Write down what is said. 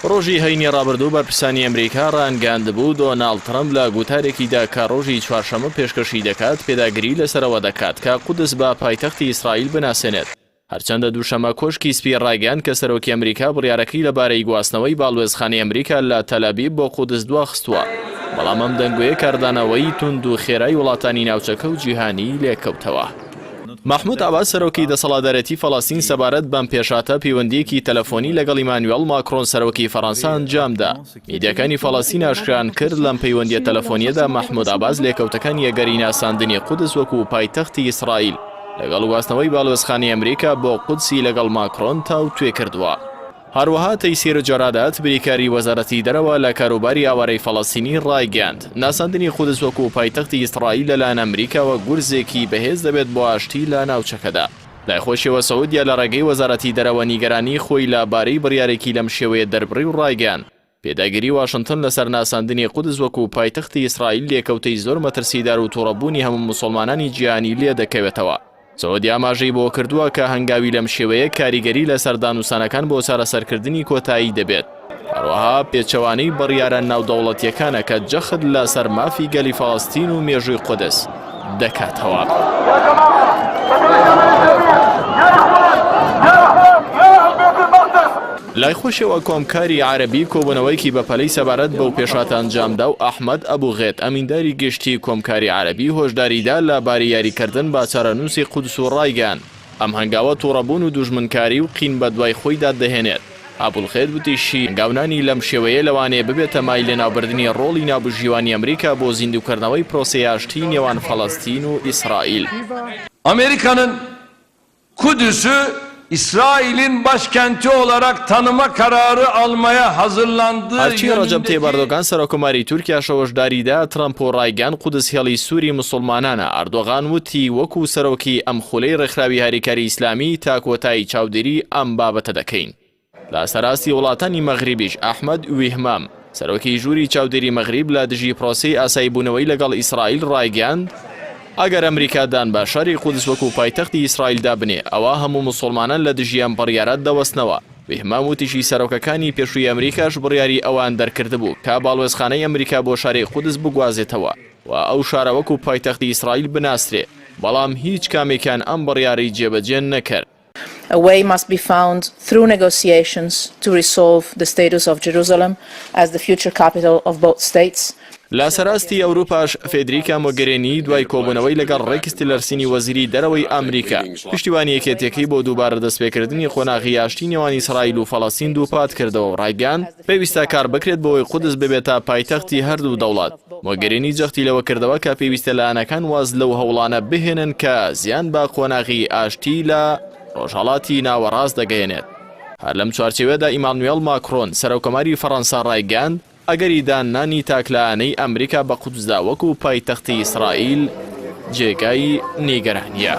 ڕۆژی هەینی ڕابردوو بەرپرسانی ئەمریکا ڕایگەاندبوو دۆناڵد ترەمپ لە گوتارێکیدا کە ڕۆژی چوارشەممە پێشکەشی دەکات پێداگیری لەسەرەوە دەکات کە قودس بە پایتەختی ئیسرائیل بناسێنێت. هەرچەندە دووشەمە کۆشکی سپی ڕایگەاند کە سەرۆکی ئەمریکا بڕیارەکەی لەبارەی گواستنەوەی باڵوێزخانەی ئەمریکا لە تەلەبیب بۆ قودس دواخستووە، بەڵام ئەم دەنگوەیە کاردانەوەی توند و خێرای وڵاتانی ناوچەکە و جیهانی لێکەوتەوە. محمود عباس سەرۆکی دەسەڵاتدارەتی فەڵەستین سەبارەت بەم پێشاتە پەیوەندیەکی تەلەفۆنی لەگەڵ ئیمانوێل ماکرۆن سەرۆکی فەڕەنسا ئەنجامدا. میدیاکانی فەڵەستین ئاشکران کرد لەم پەیوەندیە تەلەفۆنیەدا محمود عباس لێکەوتەکانی یەگەری ناساندنی قودس وەکو پایتەختی ئیسرائیل لەگەڵ گواستنەوەی باڵوێزخانەی ئەمریکا بۆ قودسی لەگەڵ ماکرۆن تاو توێ کردووە. هەروەها تەیسیر جۆرادات بریکاری وەزارەتی دەرەوە لە کاروباری ئاوارەی فەڵەستینی ڕایگەاند ناساندنی قودس وەکو پایتەختی ئیسرائیل لەلایەن ئەمریکاوە گورزێکی بەهێز دەبێت بۆ ئاشتی لە ناوچەکەدا. لایخۆشیەوە سەعودیا لە ڕێگەی وەزارەتی دەرەوە نیگەرانی خۆی لەبارەی بڕیارێکی لەم شێوەیە دەربڕی و ڕایگەاند پێداگیری واشنگتن لەسەر ناساندنی قودس وەکو پایتەختی ئیسرائیل لێکەوتەی زۆر مەترسیدار و تووڕەبوونی هەموو موسڵمانانی جیهانی لێ دەکەوێتەوە. سعودی ئاماژەی بۆ کردووە کە هەنگاوی لەم شێوەیە کاریگەری لەسەر دانووسانەکان بۆ چارەسەرکردنی کۆتایی دەبێت. هەروەها پێچەوانەی بڕیارە ناودەوڵەتیەکانە کە جەخت لەسەر مافی گەلی فەڵەستین و مێژووی قودس دەکاتەوە. لای خۆشەوە کۆمکاری عەرەبی کۆبوونەوەیکی بەپەلەی سەبارەت بەو پێشاتە ئەنجامدا و ئەحمەد ئەبوغێت ئەمینداری گشتی کۆمکاری عەرەبی هۆشداریدا لەبارەی یاریکردن با چارەنووسی قودس و ڕایگەاند ئەم هەنگاوە تووڕەبوون و دوژمنکاری و قین بە دوای خۆیدا دەهێنێت. ئەبوڵخێت وتیشی هەنگاونانی لەم شێوەیە لەوانەیە ببێتە مای لێناوبردنی ڕۆڵی نابژیوانی ئەمریکا بۆ زیندووکردنەوەی پرۆسەی ئاشتی نێوان فەڵەستین و ئیسرائیل. Amerika'nın Kudüs'ü İsrail'in başkenti olarak tanıma kararı almaya hazırlandığı هەرچی ڕەجەب تەیب ئەردۆغان سەرۆکۆماری تورکیا شەوەشداریدا ترەمپ و ڕایگەاند قودس هێڵی سووری موسڵمانانە. ئەردۆغان وتی وەکو سەرۆکی ئەم خولەی ڕێکخراوی هاریکاری ئیسلامی تا کۆتایی چاودێری ئەم بابەتە دەکەین. لە سەراستی وڵاتانی مەغریبیش ئەحمەد ویهمام سەرۆکی ژووری چاودێری مەغریب لە دژی پرۆسەی ئاساییبوونەوەی لەگەڵ ئیسرائیل ڕایگەاند ئەگەر ئەمریکادان بە شاری قودس وەکو پایتەختی ئیسرائیلدا بنێ ئەوە هەموو موسڵمانان لە دژی ئەم بڕیارە دەوەستنەوە. ویهمام وتیشی سەرۆکەکانی پێشووی ئەمریکاش بڕیاری ئەوان دەرکردبوو کە باڵوێزخانەی ئەمریکا بۆ شاری قودس بگوازێتەوە و ئەو شارە وەکو پایتەختی ئیسرائیل بناسرێ، بەڵام هیچ کامێکیان ئەم بڕیاری جێبەجێ نەکرد. A way must be found through negotiations to resolve the status of Jerusalem as the future capital of both states. لە سەراستی ئەوروپاش فێدریکا مۆگەرێنی دوای کۆبوونەوەی لەگەڵ ڕێکس تیلەرسینی وەزیری دەرەوەی ئەمریکا پشتیوانی یەکێتیەکەی بۆ دووبارە دەستپێکردنی خۆناغی ئاشتی نێوان ئیسرائیل و فەڵەستین دووپات کردەوە و ڕایگەاند پێویستە کار بکرێت بۆەوەی قودس ببێتە پایتەختی هەردوو دەوڵات. مۆگەرێنی جەختی لەوە کردەوە کە پێویستە لایەنەکان واز لەو هەوڵانە بهێنن کە زیان بە خۆناغی ئاشتی لە ڕۆژهەڵاتی ناوەڕاست دەگەیەنێت. هەر لەم چوارچێوەدا ئیمانوێل ماکرۆن سەرۆکۆماری فەڕەنسا ڕایگەاند ئەگەری دانانی تاکلانەی ئەمریکا بە قودسدا وەکو پایتەختی ئیسرائیل جێگای نیگەرانیە.